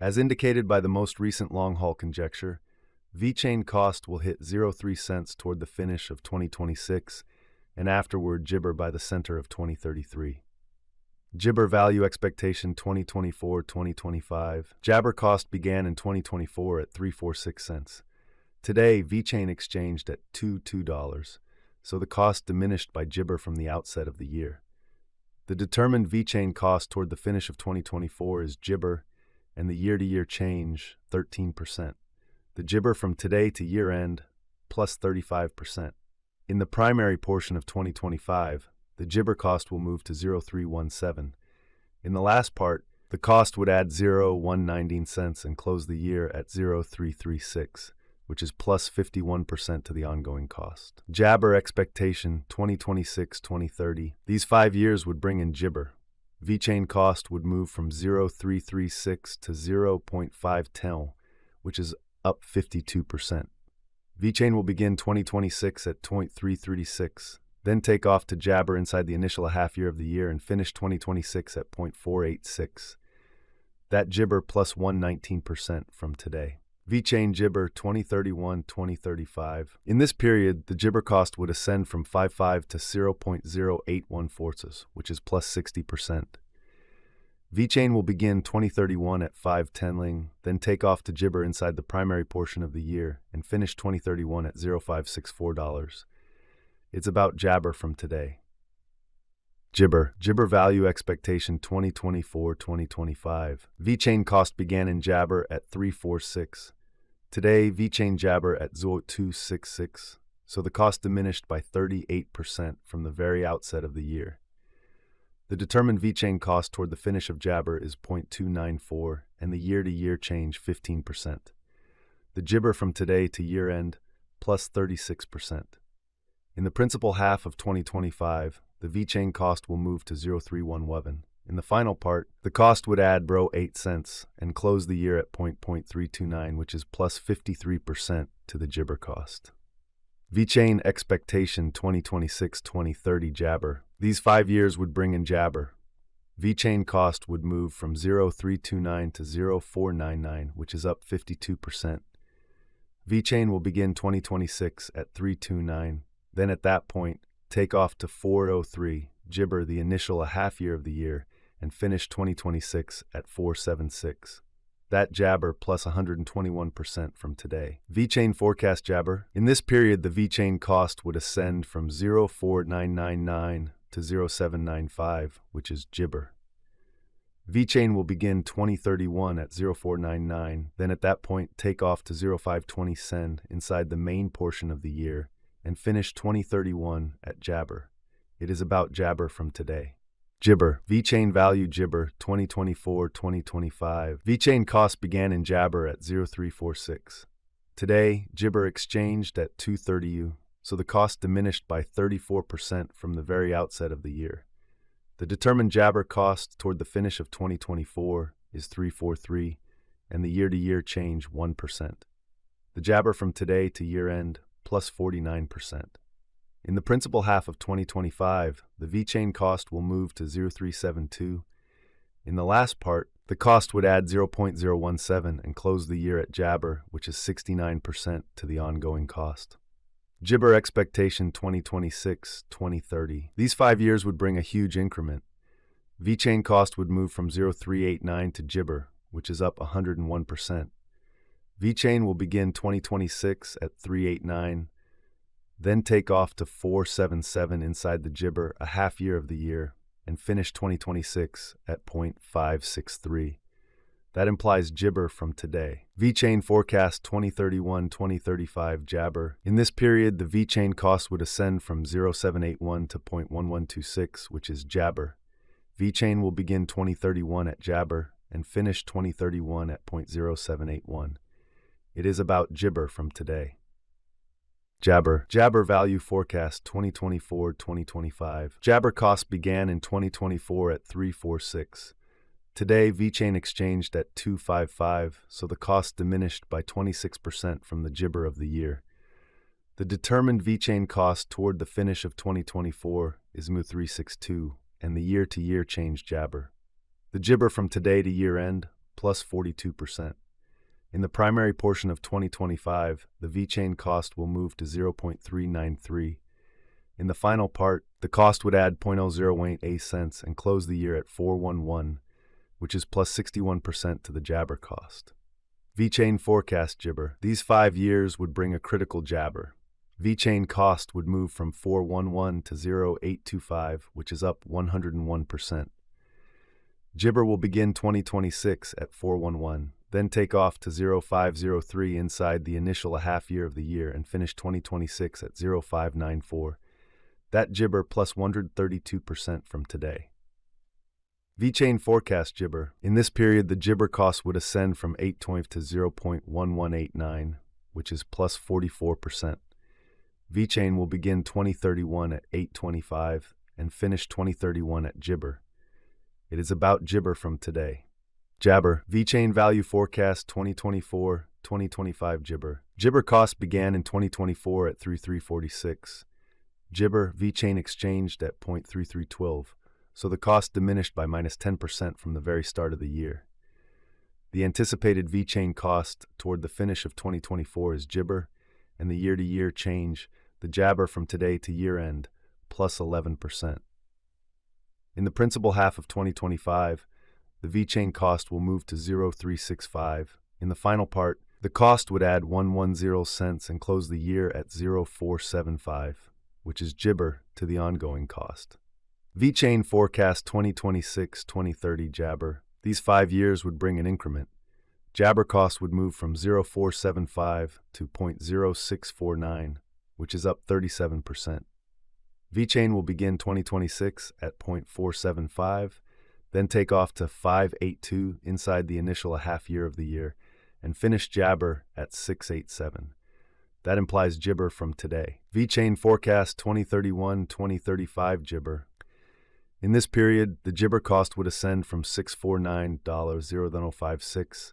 As indicated by the most recent long-haul conjecture, Vechain cost will hit 0.3 cents toward the finish of 2026 and afterward gibber by the center of 2033. Gibber value expectation 2024-2025. Jabber cost began in 2024 at 3.46 cents. Today, Vechain exchanged at $2, so the cost diminished by gibber from the outset of the year. The determined Vechain cost toward the finish of 2024 is gibber, and the year-to-year change, 13%. The gibber from today to year-end, plus 35%. In the primary portion of 2025, the gibber cost will move to 0.317. In the last part, the cost would add 0.119 cents and close the year at 0.336, which is plus 51% to the ongoing cost. Jabber expectation 2026-2030. These 5 years would bring in gibber. Vechain cost would move from 0.336 to 0.510, which is up 52%. Vechain will begin 2026 at 0.336, then take off to jabber inside the initial half year of the year and finish 2026 at 0.486. That gibber plus 119% from today. Vechain gibber 2031-2035. In this period, the gibber cost would ascend from 5.5 to 0.081 forces, which is plus 60%. Vechain will begin 2031 at 5.10ling, then take off to gibber inside the primary portion of the year and finish 2031 at $0.564. It's about jabber from today. Gibber value expectation 2024-2025. Vechain cost began in jabber at 3.46. Today, Vechain jabber at 0.266, so the cost diminished by 38% from the very outset of the year. The determined Vechain cost toward the finish of jabber is 0.294, and the year-to-year change 15%. The gibber from today to year-end, plus 36%. In the principal half of 2025, the Vechain cost will move to 0.311. In the final part, the cost would add 8 cents and close the year at 0.329, which is plus 53% to the gibber cost. Vechain expectation 2026-2030 jabber. These 5 years would bring in jabber. Vechain cost would move from 0.329 to 0.499, which is up 52%. Vechain will begin 2026 at 3.29. Then at that point, take off to 4.03, gibber the initial half year of the year, and finish 2026 at 4.76. That jabber plus 121% from today. Vechain forecast jabber. In this period, the Vechain cost would ascend from 0.4999 to 0.795, which is gibber. Vechain will begin 2031 at 0.499, then at that point take off to 0.520 sen inside the main portion of the year, and finish 2031 at jabber. It is about jabber from today. Gibber. Vechain value gibber 2024-2025. Vechain cost began in jabber at 0.346. Today, gibber exchanged at 2.30U, so the cost diminished by 34% from the very outset of the year. The determined jabber cost toward the finish of 2024 is 3.43, and the year-to-year change 1%. The jabber from today to year-end, plus 49%. In the principal half of 2025, the Vechain cost will move to 0.372. In the last part, the cost would add 0.017 and close the year at jabber, which is 69% to the ongoing cost. Gibber expectation 2026-2030. These 5 years would bring a huge increment. Vechain cost would move from 0.389 to gibber, which is up 101%. Vechain will begin 2026 at 3.89, then take off to 4.77 inside the gibber a half year of the year, and finish 2026 at 0.563. That implies gibber from today. Vechain forecast 2031-2035 jabber. In this period, the Vechain cost would ascend from 0.781 to 0.1126, which is jabber. Vechain will begin 2031 at jabber and finish 2031 at 0.0781. It is about gibber from today. Jabber value forecast 2024-2025. Jabber cost began in 2024 at 3.46. Today, Vechain exchanged at 2.55, so the cost diminished by 26% from the gibber of the year. The determined Vechain cost toward the finish of 2024 is mu362, and the year-to-year change jabber. The gibber from today to year-end, plus 42%. In the primary portion of 2025, the Vechain cost will move to 0.393. In the final part, the cost would add 0.008 cents and close the year at 411, which is plus 61% to the jabber cost. Vechain forecast jibber. These 5 years would bring a critical jabber. Vechain cost would move from 411 to 0825, which is up 101%. Jibber will begin 2026 at 411, then take off to 0503 inside the initial half year of the year and finish 2026 at 0594. That jibber plus 132% from today. Vechain forecast jibber. In this period, the jibber cost would ascend from 8.20 to 0.1189, which is plus 44%. Vechain will begin 2031 at 825 and finish 2031 at jibber. It is about jibber from today. Jabber. Vechain value forecast 2024-2025 jibber. Jibber cost began in 2024 at 3346. Jibber Vechain exchanged at 0.3312, so the cost diminished by minus 10% from the very start of the year. The anticipated Vechain cost toward the finish of 2024 is jibber, and the year-to-year change, the jabber from today to year-end, plus 11%. In the principal half of 2025, the Vechain cost will move to 0365. In the final part, the cost would add 110 cents and close the year at 0475, which is jibber to the ongoing cost. Vechain forecast 2026-2030 jabber. These 5 years would bring an increment. Jabber cost would move from 0475 to 0.0649, which is up 37%. Vechain will begin 2026 at 0.475, then take off to 582 inside the initial half year of the year, and finish jabber at 687. That implies jibber from today. Vechain forecast 2031-2035 jibber. In this period, the jibber cost would ascend from $649.0056,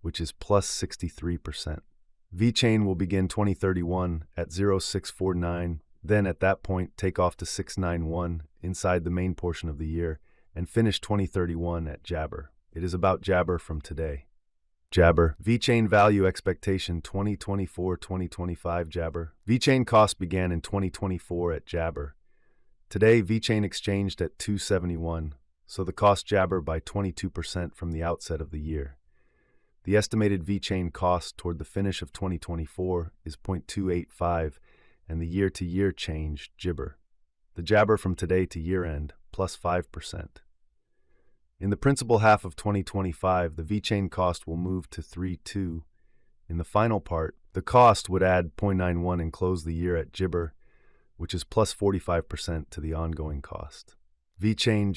which is plus 63%. Vechain will begin 2031 at 0649, then at that point take off to 691 inside the main portion of the year, and finish 2031 at jabber. It is about jabber from today. Jabber. Vechain value expectation 2024-2025 jabber. Vechain cost began in 2024 at jabber. Today, Vechain exchanged at 271, so the cost jabber by 22% from the outset of the year. The estimated Vechain cost toward the finish of 2024 is 0.285, and the year-to-year change jibber. The jabber from today to year-end, plus 5%. In the principal half of 2025, the Vechain cost will move to 3.2. In the final part, the cost would add 0.91 and close the year at jibber, which is plus 45% to the ongoing cost. Vechain